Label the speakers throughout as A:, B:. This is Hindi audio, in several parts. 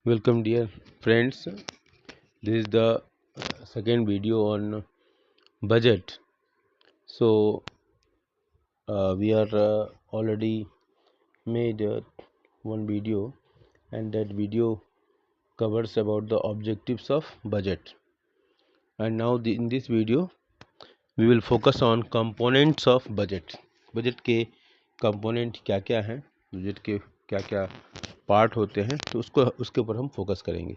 A: Welcome dear friends. This is the second video on budget. So we are already made one video, and that video covers about the objectives of budget. And now in this video we will focus on components of budget. Budget के component क्या क्या हैं, budget के क्या क्या पार्ट होते हैं, तो उसके ऊपर हम फोकस करेंगे.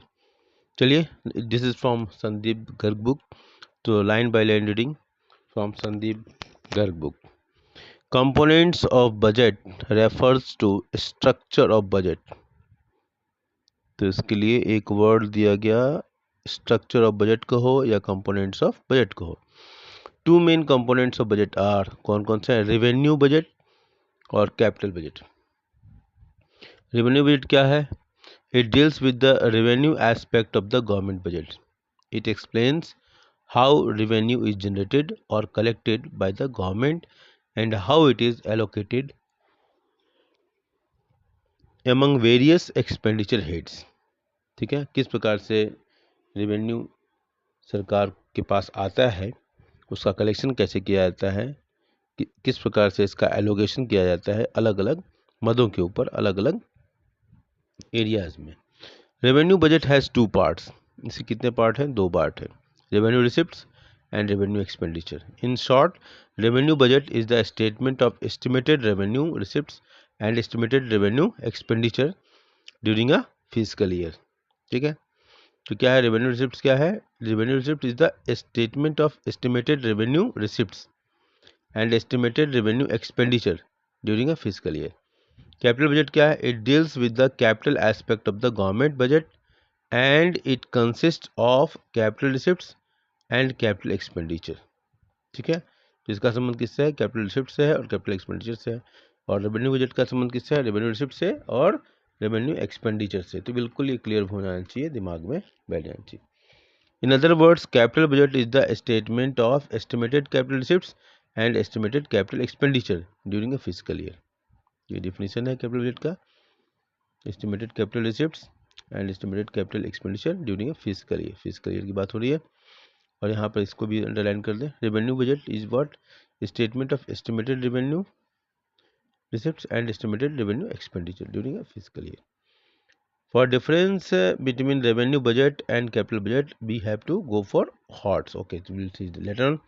A: चलिए, this is from Sandeep Garg book. तो line by line reading from Sandeep Garg book. Components of budget refers to structure of budget. तो इसके लिए एक वर्ड दिया गया, स्ट्रक्चर ऑफ बजट कहो या कंपोनेंट्स ऑफ बजट कहो. Two main components of budget are, कौन कौन से हैं? रेवेन्यू बजट और कैपिटल बजट. रेवेन्यू बजट क्या है? It deals with the revenue aspect of the government budget. It explains how revenue is generated or collected by the government and how it is allocated among various expenditure heads. ठीक है, किस प्रकार से रेवेन्यू सरकार के पास आता है, उसका कलेक्शन कैसे किया जाता है, किस प्रकार से इसका एलोकेशन किया जाता है अलग अलग मदों के ऊपर, अलग अलग एरियाज में. Revenue budget has two parts. इसके कितने पार्ट हैं? दो पार्ट है. Revenue receipts and revenue expenditure. In short, revenue budget is the statement of estimated revenue receipts and estimated revenue expenditure during a fiscal year. ठीक है, तो क्या है revenue receipts? क्या है? Revenue receipt is the statement of estimated revenue receipts and estimated revenue expenditure during a fiscal year. Capital budget क्या है? It deals with the capital aspect of the government budget and it consists of capital receipts and capital expenditure. ठीक है, तो इसका संबंध किससे है? कैपिटल रिसिप्ट से है और कैपिटल एक्सपेंडिचर से है. और रेवेन्यू बजट का संबंध किससे है? रेवेन्यू रिसिप्ट से और रेवेन्यू एक्सपेंडिचर से. तो बिल्कुल ये क्लियर हो जाना चाहिए, दिमाग में बैठ जाना चाहिए. In other words, capital budget is the statement of estimated capital receipts and estimated capital expenditure during a physical year. ये डिफिनेशन है कैपिटल बजट का. Estimated capital receipts and estimated capital expenditure during a physical year. Physical year की बात हो रही है. और यहाँ पर इसको भी अंडरलाइन कर दें. Revenue budget is what? Statement of estimated revenue receipts and estimated revenue expenditure during a physical year. For difference between revenue budget and capital budget we have to go for hots. Okay, will see later on.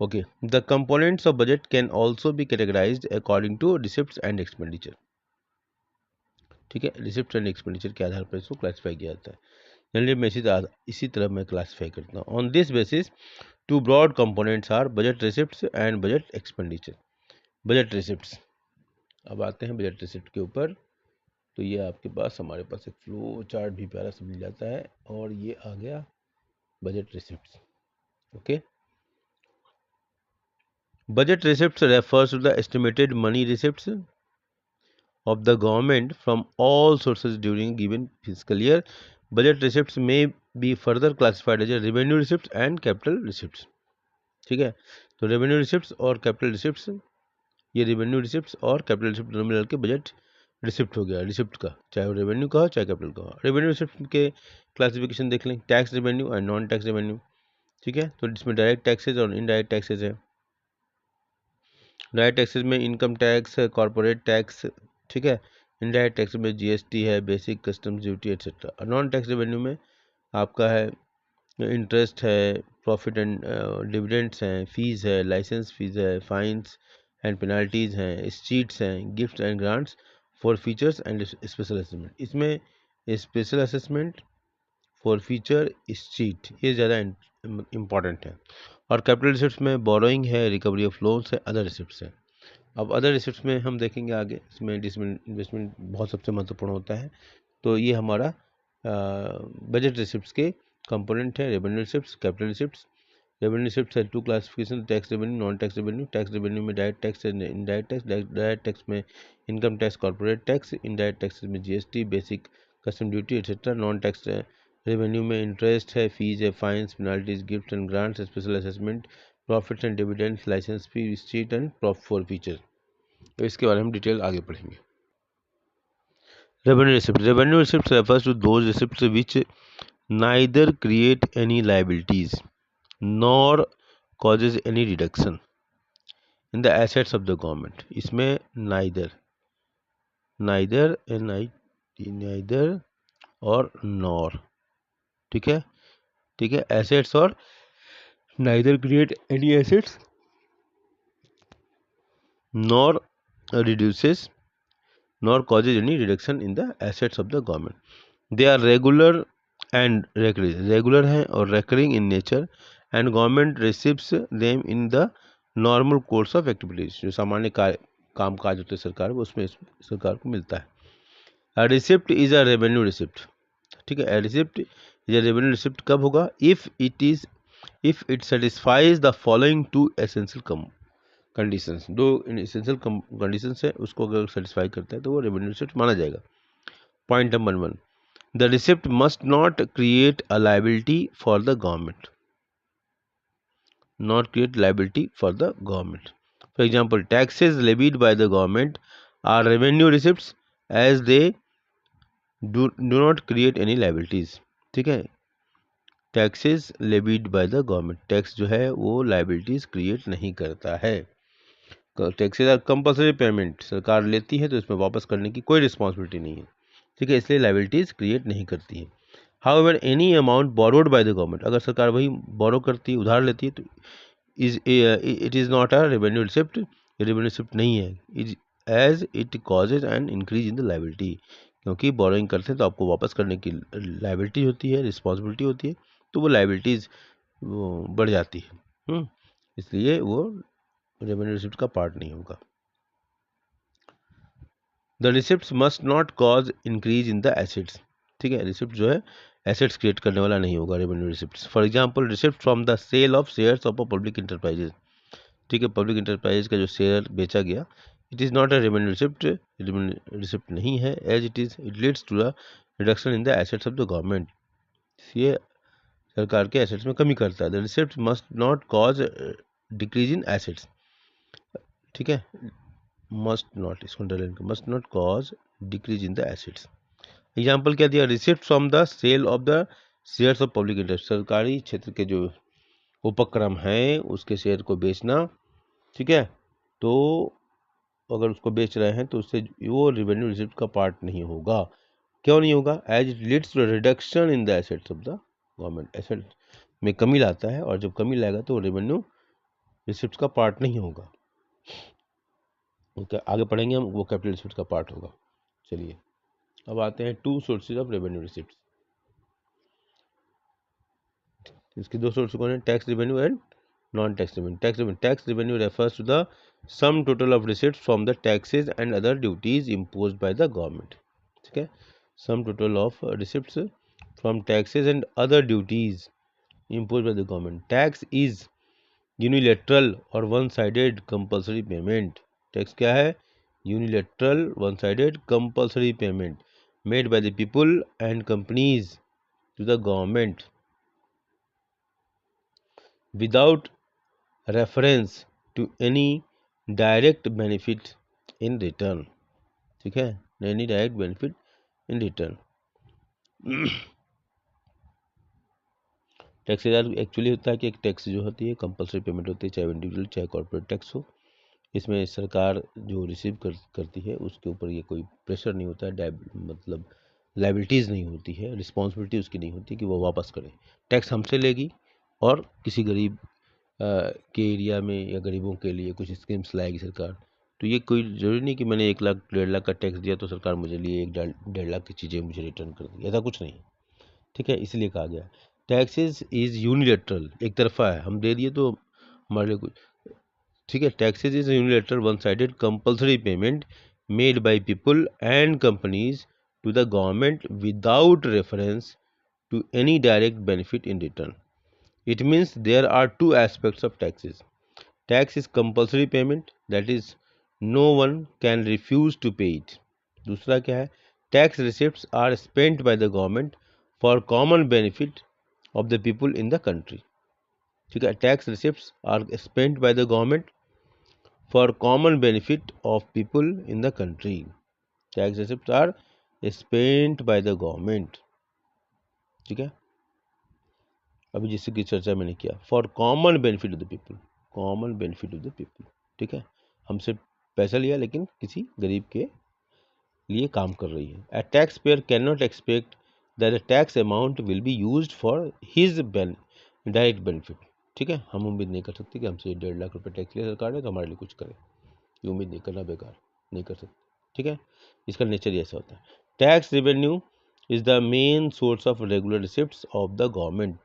A: Okay, the components of budget can also be categorised according to receipts and expenditure. ठीक है, रिसिप्ट एंड एक्सपेंडिचर के आधार पर इसको क्लासीफाई किया जाता है. जनरली मैं इसी तरह मैं क्लासीफाई करता हूँ. On this basis two broad components are budget receipts and budget expenditure. Budget receipts, अब आते हैं बजट रिसिप्ट के ऊपर. तो ये आपके पास हमारे पास एक फ्लो चार्ट भी प्यारा सा मिल जाता है और ये आ गया budget receipts. Okay, budget receipts refers to the estimated money receipts of the government from all sources during given fiscal year. Budget receipts may be further classified as a revenue receipts and capital receipts. ठीक है, तो रेवेन्यू रिसिप्ट्स और कैपिटल रिसिप्ट्स, ये रेवेन्यू रिसिप्ट्स और कैपिटल रिसिप्ट दोनों मिलकर के बजट रिसिप्ट हो गया. रिसिप्ट का चाहे वो रेवेन्यू का हो चाहे कैपिटल का हो. रेवेन्यू रिसिप्ट के क्लासिफिकेशन देख लें, tax revenue and non tax revenue. ठीक है, तो इसमें डायरेक्ट टैक्सेज और इनडायरेक्ट टैक्सेज है. डायरेक्ट टैक्सेज में इनकम टैक्स, कॉर्पोरेट टैक्स. ठीक है, इनडायरेक्ट टैक्स में जीएसटी है, basic customs duty etcetera. Non tax revenue में आपका है इंटरेस्ट है, प्रॉफिट एंड डिविडेंड्स हैं, फीस है, लाइसेंस फीस है, फाइन्स एंड पेनल्टीज़ हैं, स्ट्रीट्स हैं, gifts and grants for features and special assessment. इसमें special assessment, for feature, street, ये ज़्यादा इम्पॉर्टेंट है. और कैपिटल रिसिप्ट्स में बोरोइंग है, रिकवरी ऑफ लोन्स है, अदर रिसिप्ट्स है. अब अदर रिसिप्ट्स में हम देखेंगे आगे, इसमें इन्वेस्टमेंट बहुत सबसे महत्वपूर्ण होता है. तो ये हमारा बजट रिसिप्ट्स के कंपोनेंट है. Revenue receipts, capital receipts. Revenue receipts है two classification, tax revenue, non tax revenue. Tax revenue में direct tax and indirect tax. Direct tax में income tax, corporate tax. Indirect tax में GST, basic custom duty etcetera. Non tax revenue में इंटरेस्ट है, फीस है, fines, penalties, gift and grants, special assessment, profits and dividends, licence fee, escheat and for feature. तो इसके बारे में डिटेल आगे पढ़ेंगे. Revenue receipts refers to those receipts which neither create any liabilities nor causes any reduction in the assets of the government. इसमें neither और nor, ठीक है, ठीक है, assets और neither create any assets nor reduces nor causes any reduction in the assets of the government. They are regular and recurring. Regular हैं और recurring in nature and government receives them in the normal course of activities. जो सामान्य काम काज होते हैं सरकार में, उसमें सरकार को मिलता है. A receipt is a revenue receipt. ठीक है, a receipt is a revenue receipt कब होगा? If it satisfies the following two essential conditions. दो एसेंशियल कंडीशंस है, उसको अगर सेटिस्फाई करता है तो वो रेवेन्यू रिसिप्ट माना जाएगा. Point number 1, the receipt must not create a liability for the government. Not create liability for the government. For example, taxes levied by the government are revenue receipts as they do not create any liabilities. ठीक है, taxes levied by the government, tax जो है वो लायबिलिटीज क्रिएट नहीं करता है. टैक्सेस आर कंपल्सरी पेमेंट, सरकार लेती है तो इसमें वापस करने की कोई रिस्पॉन्सिबिलिटी नहीं है. ठीक है, इसलिए लायबिलिटीज क्रिएट नहीं करती है. However any amount borrowed by the government, अगर सरकार वही बोरो करती है, उधार लेती है, तो it is not a revenue receipt. Revenue receipt नहीं है, is as it causes an increase in the liability. क्योंकि बोरोइंग करते हैं तो आपको वापस करने की लायबिलिटी होती है, रिस्पॉन्सिबिलिटी होती है, तो वो लायबिलिटीज बढ़ जाती है. इसलिए वो रेवेन्यू रिसिप्ट का पार्ट नहीं होगा. The receipt must not cause increase in the assets. ठीक है, रिसिप्ट जो है एसेट्स क्रिएट करने वाला नहीं होगा revenue receipt. For example, receipt from the sale of shares of a public enterprises. ठीक है, पब्लिक इंटरप्राइजेज का जो शेयर बेचा गया, it is not a revenue receipt. Revenue receipt नहीं है, as it leads to the reduction in the assets of the government. ये सरकार के एसेट्स में कमी करता है. The receipt must not cause decrease in assets. ठीक है, मस्ट नॉट, इसको अंडरलाइन कर, must not cause decrease in the assets. Example क्या दिया? Receipt from the sale of the shares of public interest, सरकारी क्षेत्र के जो उपक्रम हैं उसके शेयर को बेचना. ठीक है, तो अगर उसको बेच रहे हैं तो उससे वो रेवेन्यू रिसिप्ट का पार्ट नहीं होगा. क्यों नहीं होगा? As it leads to reduction in the assets of the government. Asset में कमी लाता है, और जब कमी लाएगा तो रेवेन्यू रिसिप्ट का पार्ट नहीं होगा. ओके, आगे पढ़ेंगे हम, वो कैपिटल रिसिप्ट का पार्ट होगा. चलिए अब आते हैं to sources of revenue receipt. इसके दो सोर्स कौन है? Tax revenue and non tax revenue. Tax revenue refers to the sum total of receipts from the taxes and other duties imposed by the government. ठीक है, sum total of receipts from taxes and other duties imposed by the government. Tax is unilateral और one sided compulsory payment. Tax क्या है? Unilateral one sided compulsory payment made by the people and companies to the government without reference to any direct benefit in return. ठीक है, any direct benefit in return. Tax actually होता है कि एक टैक्स जो होती है कंपल्सरी पेमेंट होती है, चाहे इंडिविजुअल चाहे कॉर्पोरेट टैक्स हो. इसमें सरकार जो रिसीव करती है उसके ऊपर ये कोई प्रेशर नहीं होता है, मतलब लाइबिलिटीज़ नहीं होती है, रिस्पॉन्सिबिलिटी उसकी नहीं होती कि वो वापस करे. टैक्स हमसे लेगी और किसी गरीब के एरिया में या गरीबों के लिए कुछ स्कीम्स लाएगी सरकार. तो ये कोई ज़रूरी नहीं कि मैंने 1 लाख 1.5 लाख का टैक्स दिया तो सरकार मुझे लिए 1.5 लाख की चीज़ें मुझे रिटर्न कर दी, ऐसा कुछ नहीं. ठीक है, इसलिए कहा गया टैक्सेस इज़ यूनिलेटरल, एक तरफा है, हम दे दिए तो हमारे लिए कुछ. ठीक है, taxes is unilateral one sided compulsory payment made by people and companies to the government without reference to any direct benefit in return. It means there are two aspects of taxes. Tax is compulsory payment, that is no one can refuse to pay it. दूसरा क्या है? Tax receipts are spent by the government for common benefit of the people in the country. ठीक है, tax receipts are spent by the government for common benefit of people in the country. Tax receipts are spent bye the government. ठीक है, अभी जिससे की चर्चा मैंने किया, for common benefit of the people, common benefit of the people. ठीक है, हमसे पैसा लिया लेकिन किसी गरीब के लिए काम कर रही है। A tax payer can not expect that the tax amount will be used for his direct benefit. ठीक है, हम उम्मीद नहीं कर सकते कि हमसे 1.5 लाख रुपए टैक्स लिया सरकार ने तो हमारे लिए कुछ करे, ये उम्मीद नहीं करना, बेकार, नहीं कर सकते। ठीक है, इसका नेचर ही ऐसा होता है। Tax revenue is the main source of regular receipts of the government.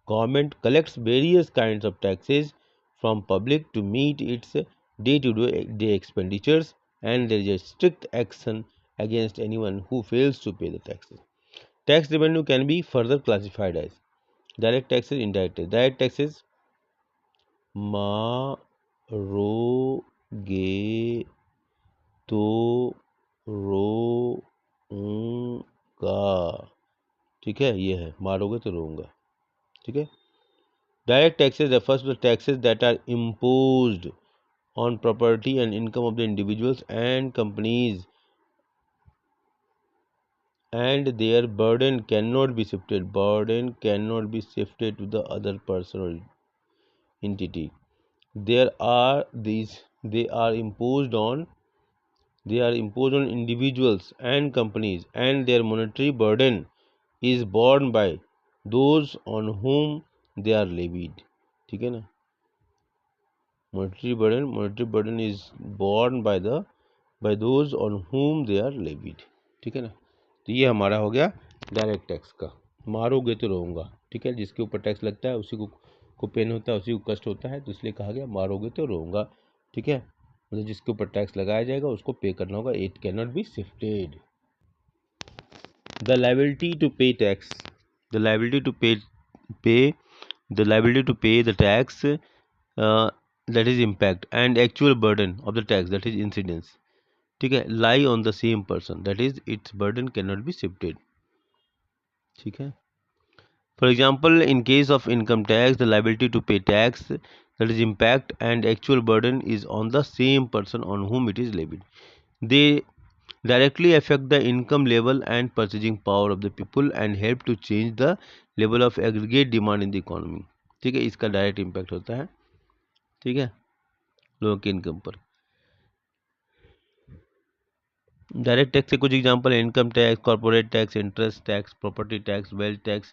A: Government collects various kinds of taxes from public to meet its day-to-day expenditures, and there is a strict action against anyone who fails to pay the taxes. Tax revenue can be further classified as direct taxes, indirect taxes. Direct taxes मारोगे तो रोऊंगा। ठीक है, ये है मारोगे तो रोऊंगा। ठीक है, direct taxes refers to the taxes that are imposed on property and income of the individuals and companies, and their burden cannot be shifted. Burden cannot be shifted to the other person or entity. There are these. They are imposed on. They are imposed on individuals and companies, and their monetary burden is borne by those on whom they are levied. ठीक है ना, monetary burden is borne by those on whom they are levied। ठीक है ना, तो ये हमारा हो गया डायरेक्ट टैक्स का। मारोगे तो रोऊंगा। ठीक है, जिसके ऊपर टैक्स लगता है उसी को पेन होता है, उसी को कष्ट होता है, तो इसलिए कहा गया मारोगे तो रोऊंगा। ठीक है, मतलब जिसके ऊपर टैक्स लगाया जाएगा उसको पे करना होगा। It can not be shifted. The liability to pay tax, the liability to pay the liability to pay the tax, that is impact, and actual burden of the tax, that is incidence, ठीक है, lie on the same person, that is its burden cannot be shifted। ठीक है, for example, in case of income tax, the liability to pay tax, that is impact, and actual burden is on the same person on whom it is levied. They directly affect the income level and purchasing power of the people and help to change the level of aggregate demand in the economy। ठीक है, इसका डायरेक्ट इम्पैक्ट होता है। ठीक है, लोगों की इनकम पर। डायरेक्ट टैक्स से कुछ एग्जांपल है, income tax, corporate tax, interest tax, property tax, wealth tax,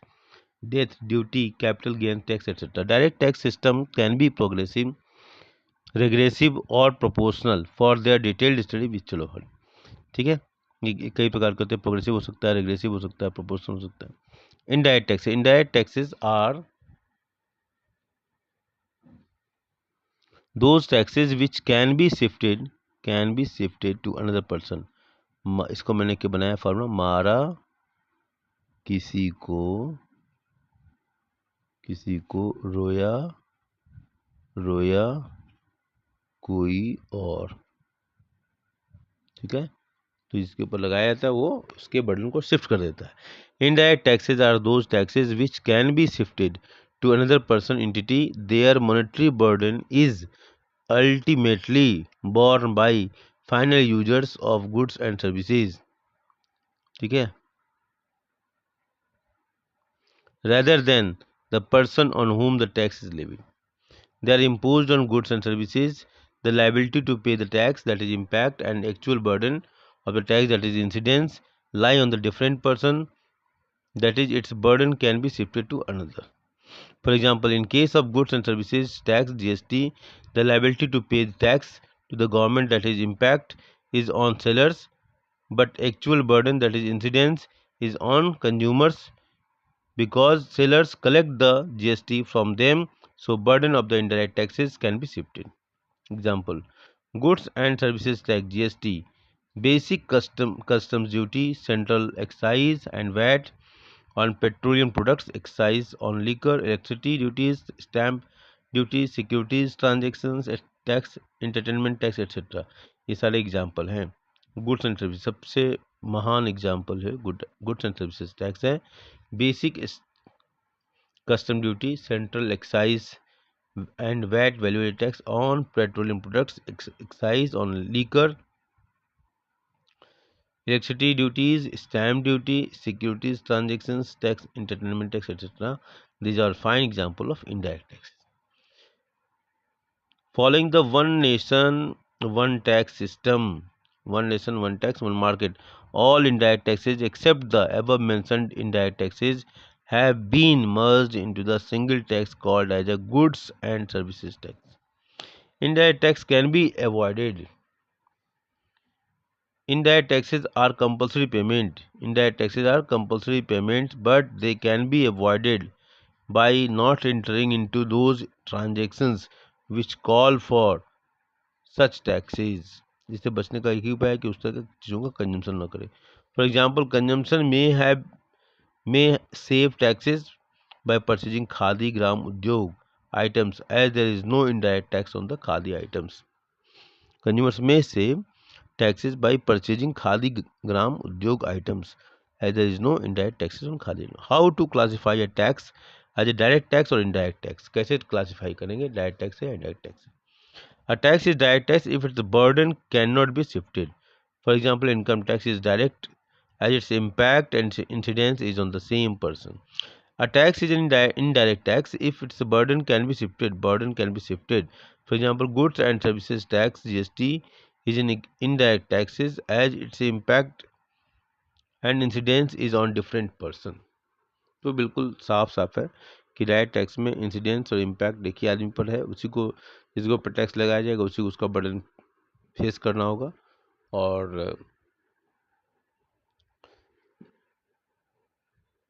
A: death duty, capital gain tax etcetera. Direct tax system can be progressive, regressive और proportional for their detailed study which. चलो हल। ठीक है, ये कई प्रकार के होते हैं, प्रोग्रेसिव हो सकता है, रेग्रेसिव हो सकता है, प्रोपोर्शनल हो सकता है। Indirect tax, indirect taxes are those taxes which can be shifted to another person। इसको मैंने क्या बनाया फॉर्मूला, मारा किसी को रोया कोई और। ठीक है, तो जिसके ऊपर लगाया जाता है वो उसके बर्डन को शिफ्ट कर देता है। Indirect taxes are those taxes which can be shifted to another person entity, their monetary burden is ultimately borne by final users of goods and services। ठीक है, rather than the person on whom the tax is levied। They are imposed on goods and services। The liability to pay the tax, that is impact, and actual burden of the tax, that is incidence, lie on the different person, that is its burden can be shifted to another। For example, in case of goods and services tax GST, the liability to pay the tax to the government, that is impact, is on sellers, but actual burden, that is incidence, is on consumers because sellers collect the GST from them, so burden of the indirect taxes can be shifted। Example, goods and services tax GST, basic customs duty, central excise and VAT on petroleum products, excise on liquor, electricity duties, stamp duty, securities transactions tax, entertainment tax etcetera. ये सारे एग्जाम्पल हैं। गुड्स एंड सर्विस सबसे महान एग्जाम्पल है, गुड्स एंड सर्विसेज टैक्स है। Basic custom duty, central excise and VAT value tax on petroleum products, excise on liquor, electricity duties, stamp duty, securities transactions tax, entertainment tax, etc. These are fine example of indirect tax. Following the one nation, one tax system, one nation, one tax, one market, all indirect taxes except the above mentioned indirect taxes have been merged into the single tax called as a goods and services tax. Indirect tax can be avoided. Indirect taxes are compulsory payment. Indirect taxes are compulsory payments, but they can be avoided by not entering into those transactions which call for such taxes. जिससे बचने का एक ही उपाय है कि उस तरह की चीज़ों का कंजम्पशन न करें। For example consumption may save taxes by purchasing khadi gram udyog items as there is no indirect tax on the khadi items. Consumers may save taxes by purchasing khadi gram udyog items as there is no indirect taxes on khadi. How to classify a tax as a direct tax or indirect tax? कैसे क्लासीफाई करेंगे डायरेक्ट टैक्स या indirect tax? A tax is direct tax if its burden cannot be shifted. For example, income tax is direct as its impact and incidence is on the same person. A tax is an indirect tax if its burden can be shifted. Burden can be shifted. For example, goods and services tax (GST) is an indirect taxes as its impact and incidence is on different person. तो बिल्कुल साफ साफ है कि डायरेक्ट टैक्स में इंसिडेंस और इम्पैक्ट एक ही आदमी पर है, उसी को जिसके ऊपर टैक्स लगाया जाएगा उसी को उसका बर्डन फेस करना होगा। और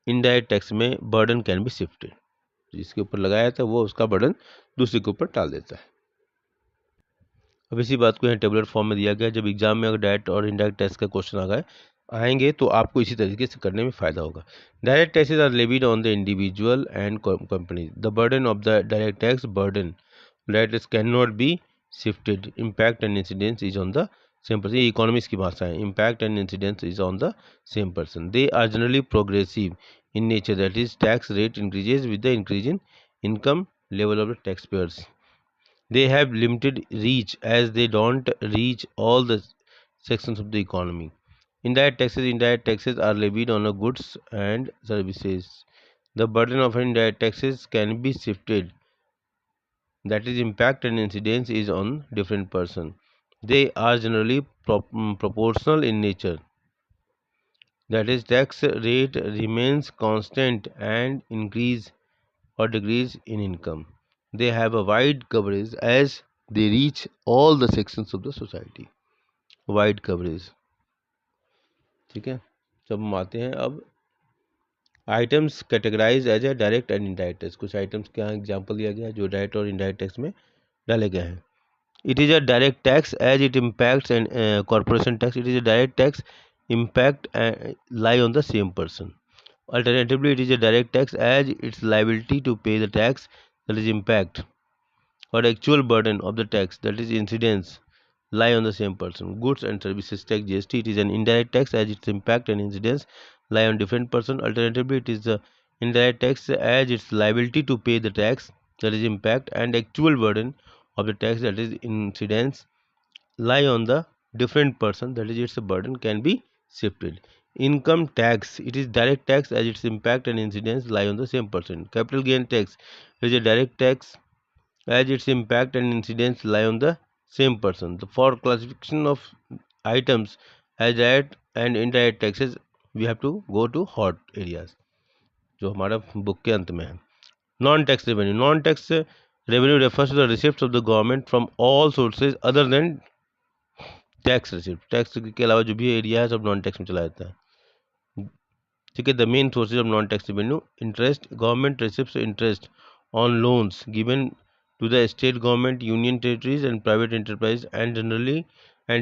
A: इनडायरेक्ट टैक्स में बर्डन कैन बी शिफ्टेड, जिसके ऊपर लगाया था वो उसका बर्डन दूसरे के ऊपर टाल देता है। अब इसी बात को यहाँ टेबुलर फॉर्म में दिया गया है। जब एग्जाम में अगर डायरेक्ट और इनडायरेक्ट टैक्स का क्वेश्चन आएंगे तो आपको इसी तरीके से करने में फ़ायदा होगा। Direct taxes are levied on the individual and company. The burden of the direct tax burden direct can not be shifted. Impact and incidence is on the same person. ये इकोनॉमिक्स की भाषा है। Impact and incidence is on the same person. They are generally progressive in nature, that is tax rate increases with the increase in income level of the taxpayers. They have limited reach as they don't reach all the sections of the economy. Indirect taxes are levied on the goods and services. The burden of indirect taxes can be shifted, that is impact and incidence is on different person. They are generally proportional in nature, that is tax rate remains constant and increase or decrease in income. They have a wide coverage as they reach all the sections of the society. Wide coverage, ठीक है। जब हम आते हैं अब items categorise as a direct and indirect tax. कुछ आइटम्स के यहाँ एग्जाम्पल दिया गया है जो डायरेक्ट और इनडायरेक्ट टैक्स में डाले गए हैं। It is a direct tax as it impacts and corporation tax. It is a direct tax impact lie on the same person. Alternatively, it is a direct tax as its liability to pay the tax, that is impact, or actual burden of the tax, that is incidence, lie on the same person. Goods and services tax (GST), it is an indirect tax as its impact and incidence lie on different person. Alternatively, it is the indirect tax as its liability to pay the tax, that is impact, and actual burden of the tax, that is incidence, lie on the different person, that is its burden can be shifted. Income tax, it is direct tax as its impact and incidence lie on the same person. Capital gain tax, it is a direct tax as its impact and incidence lie on the same person. For classification of items as direct and indirect taxes, we have to go to hot areas जो हमारा बुक के अंत में है। Non tax revenue, non tax revenue refers to the receipts of the government from all sources other than tax receipt. Tax के अलावा जो भी एरिया है सब नॉन टैक्स में चला जाता है, ठीक है। The main sources of non tax revenue, interest, government receipt interest on loans given to the state government, union territories and private enterprise and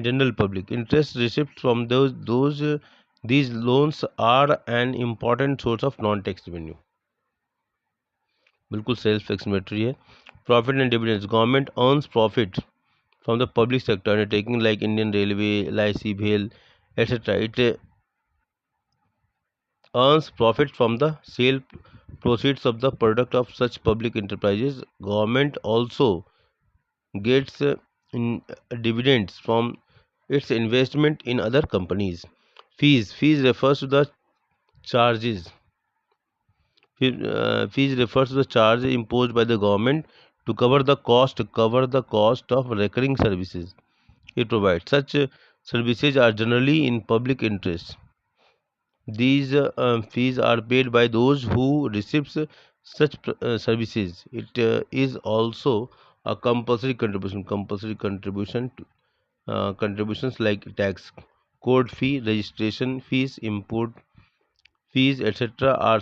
A: general public. Interest received from these loans are an important source of non-tax revenue. बिल्कुल सेल्फ एक्सप्लेनेटरी है। Profit and dividends, government earns profit from the public sector undertaking like Indian Railway, LIC, BHEL, etc. It earns profit from the sale proceeds of the product of such public enterprises. Government also gets in dividends from its investment in other companies. Fees refers to the charges. Fees refers to the charge imposed by the government to cover the cost of recurring services it provides. Such services are generally in public interest. These fees are paid by those who receives such services. It is also a compulsory contribution. Contributions like tax, court fee, registration fees, import fees, etc. are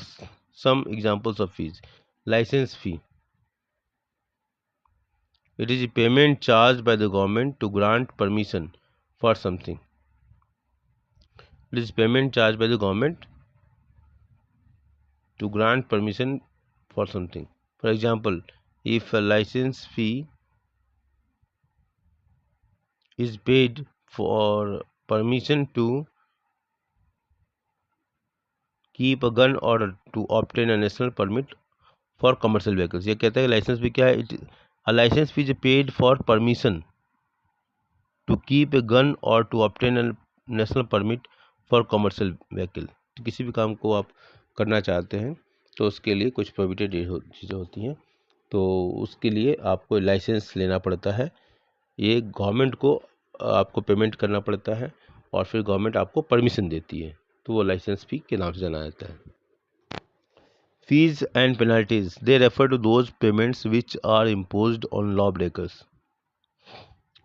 A: some examples of fees. License fee. It is a payment charged by the government to grant permission for something. It is payment charged by the government to grant permission for something. For example, if a license fee is paid for permission to keep a gun or to obtain a national permit for commercial vehicles. ये कहता है लाइसेंस फी क्या है? A license fee is paid for permission to keep a gun or to obtain a national permit for commercial vehicle. तो किसी भी काम को आप करना चाहते हैं तो उसके लिए कुछ प्रोहिबिटेड चीज़ें होती हैं, तो उसके लिए आपको लाइसेंस लेना पड़ता है। ये गवर्नमेंट को आपको पेमेंट करना पड़ता है और फिर गवर्नमेंट आपको परमिशन देती है, तो वो लाइसेंस फी के नाम से जाना जाता है। Fees and penalties, they refer to those payments which are imposed on lawbreakers.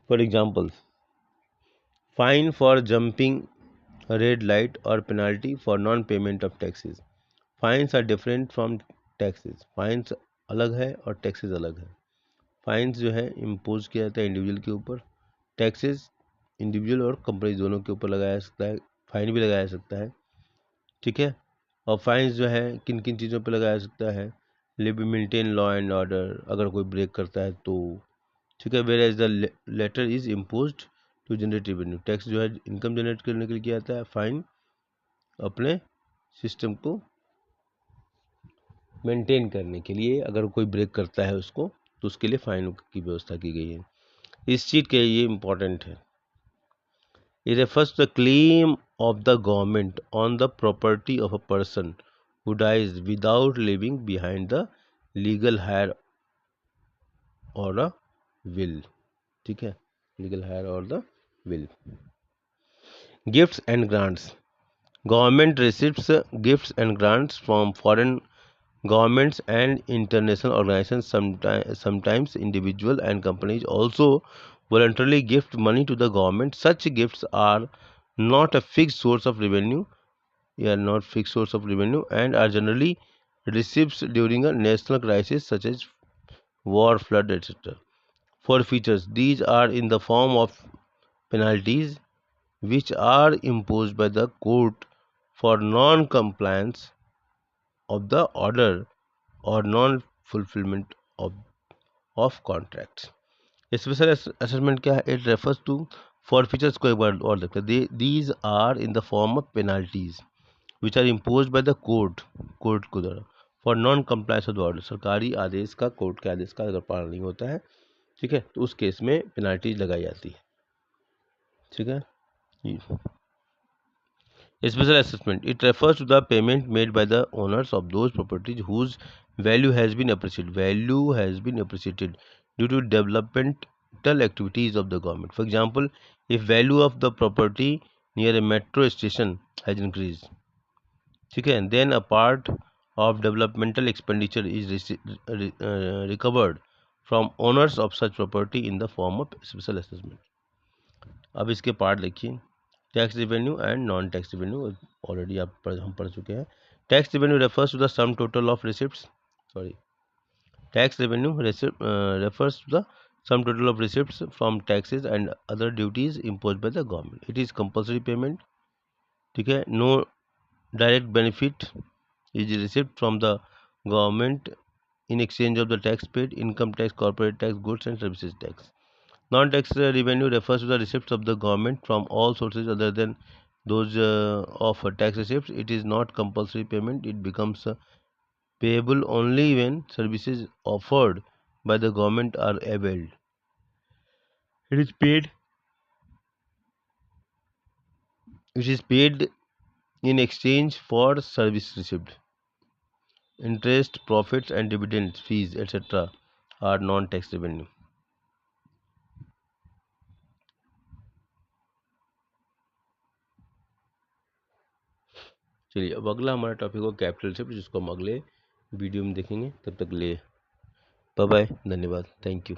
A: For example, fine for jumping a red light or penalty for non-payment of taxes. Fines are different from taxes. Fines अलग है और taxes अलग है। फाइन्स जो है इम्पोज किया जाता है इंडिविजुअल के ऊपर, टैक्सेस इंडिविजुअल और कंपनी दोनों के ऊपर लगाया जा सकता है, फाइन भी लगाया जा सकता है, ठीक है। और फाइन्स जो है किन किन चीज़ों पर लगाया जा सकता है? मेंटेन लॉ एंड ऑर्डर, अगर कोई ब्रेक करता है तो, ठीक है। Whereas the latter is imposed to generate revenue, tax जो है इनकम जनरेट करने के लिए किया जाता है, फाइन अपने सिस्टम को मेंटेन करने के लिए, अगर कोई ब्रेक करता है उसको तो उसके लिए फाइन की व्यवस्था की गई है। इस चीज़ के ये इम्पोर्टेंट है। It refers to the claim of the government on the property of a person who dies without leaving behind the legal heir or a will, ठीक है, legal heir or the will. Gifts and grants. Government receives gifts and grants from foreign governments and international organizations. Sometimes individual and companies also voluntarily gift money to the government. Such gifts are not a fixed source of revenue, and are generally received during a national crisis such as war, flood, etc. Forfeitures. These are in the form of penalties which are imposed by the court for non-compliance of the order or non-fulfillment of contracts. Special assessment क्या है? It refers to forfeitures को एक बार और देखते हैं. These are in the form of penalties which are imposed by the court को द्वारा for non-compliance of the order. सरकारी आदेश का, कोर्ट के आदेश का अगर पालन नहीं होता है, ठीक है, तो उस केस में पेनाल्टीज लगाई जाती है, ठीक है। Special assessment. It refers to the payment made by the owners of those properties whose value has been appreciated. Value has been appreciated due to developmental activities of the government. For example, if value of the property near a metro station has increased, okay, and then a part of developmental expenditure is recovered from owners of such property in the form of special assessment. अब इसके पार्ट देखिए, tax revenue and non tax revenue already हम पढ़ चुके हैं। Tax revenue refers to the sum total of receipts, tax revenue refers to the sum total of receipts from taxes and other duties impose by the government. It is compulsory payment, ठीक है. No direct benefit is receipt from the government in exchange of the tax paid, income tax, corporate tax, goods and services tax. Non-tax revenue refers to the receipts of the government from all sources other than those of tax receipts. It is not compulsory payment. It becomes payable only when services offered by the government are availed. It is paid in exchange for service received. Interest, profits and dividend, fees etcetera are non tax revenue. चलिए अब अगला हमारा टॉपिक हो कैपिटल शिफ्ट, जिसको हम अगले वीडियो में देखेंगे। तब तक ले बाय बाय, धन्यवाद, थैंक यू।